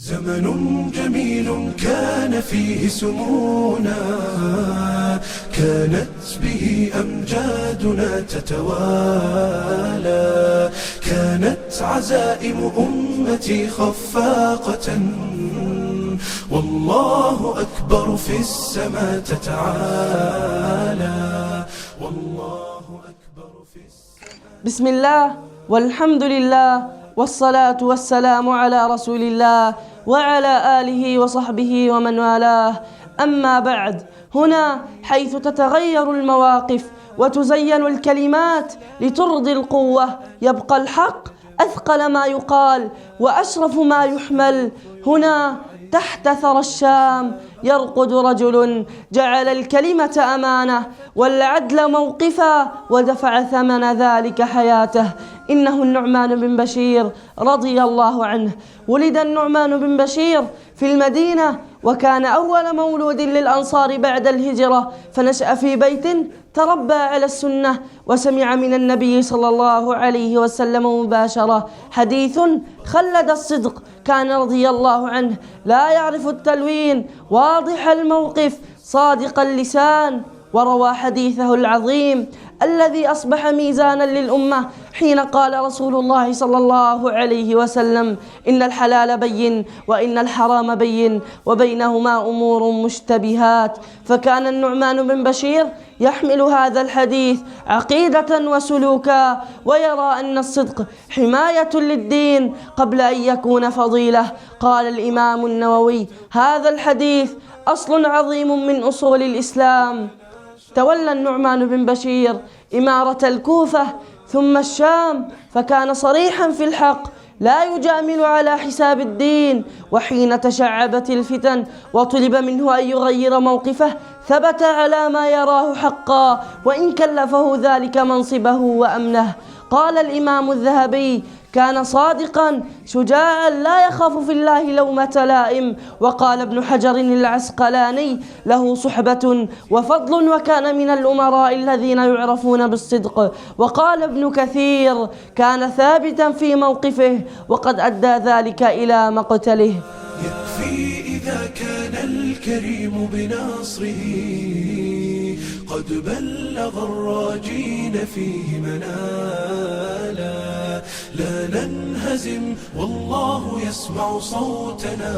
زمن جميل كان فيه سمونا، كانت به أمجادنا تتوالى، كانت عزائم أمتي خفاقة، والله أكبر في السماء تتعالى، والله أكبر في السماء. بسم الله والحمد لله والصلاة والسلام على رسول الله وعلى آله وصحبه ومن والاه. أما بعد، هنا حيث تتغير المواقف وتزين الكلمات لترضي القوة، يبقى الحق أثقل ما يقال وأشرف ما يحمل. هنا تحت ثرى الشام يرقد رجل جعل الكلمة أمانة والعدل موقفا ودفع ثمن ذلك حياته. إنه النعمان بن بشير رضي الله عنه. ولد النعمان بن بشير في المدينة، وكان أول مولود للأنصار بعد الهجرة، فنشأ في بيت تربى على السنة، وسمع من النبي صلى الله عليه وسلم مباشرة حديث خلد الصدق. كان رضي الله عنه لا يعرف التلوين، واضح الموقف، صادق اللسان، وروى حديثه العظيم الذي أصبح ميزانا للأمة حين قال رسول الله صلى الله عليه وسلم: إن الحلال بين وإن الحرام بين وبينهما أمور مشتبهات. فكان النعمان بن بشير يحمل هذا الحديث عقيدة وسلوكا، ويرى أن الصدق حماية للدين قبل أن يكون فضيلة. قال الإمام النووي: هذا الحديث أصل عظيم من أصول الإسلام. تولى النعمان بن بشير إمارة الكوفة ثم الشام، فكان صريحا في الحق لا يجامل على حساب الدين. وحين تشعبت الفتن وطلب منه أن يغير موقفه، ثبت على ما يراه حقا وإن كلفه ذلك منصبه وأمنه. قال الإمام الذهبي: كان صادقا شجاعا لا يخاف في الله لومة لائم. وقال ابن حجر العسقلاني: له صحبة وفضل وكان من الأمراء الذين يعرفون بالصدق. وقال ابن كثير: كان ثابتا في موقفه وقد أدى ذلك إلى مقتله. يكفي إذا كان الكريم بنصره قد بلغ الراجين فيه منالا، لا ننهزم والله يسمع صوتنا،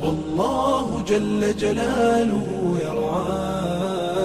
والله جل جلاله يرعانا،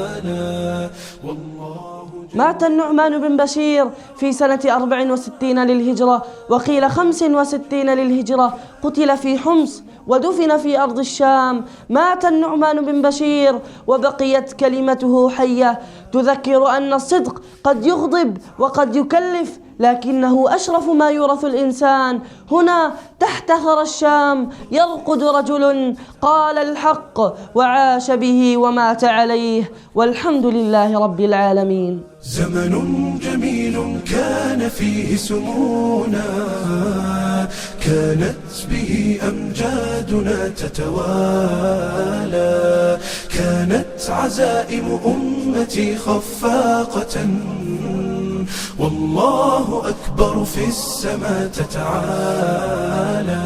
مات النعمان بن بشير في سنة 64 للهجرة، وقيل 65 للهجرة. قتل في حمص ودفن في أرض الشام. مات النعمان بن بشير وبقيت كلمته حية تذكر أن الصدق قد يغضب وقد يكلف، لكنه أشرف ما يورث الإنسان. هنا تحت ثرى الشام يرقد رجل قال الحق وعاش به ومات عليه، والحمد لله رب العالمين. زمن جميل كان فيه سمونا، كانت به أمجادنا تتوالى، كانت عزائم أمتي خفاقة، والله أكبر في السماء تتعالى.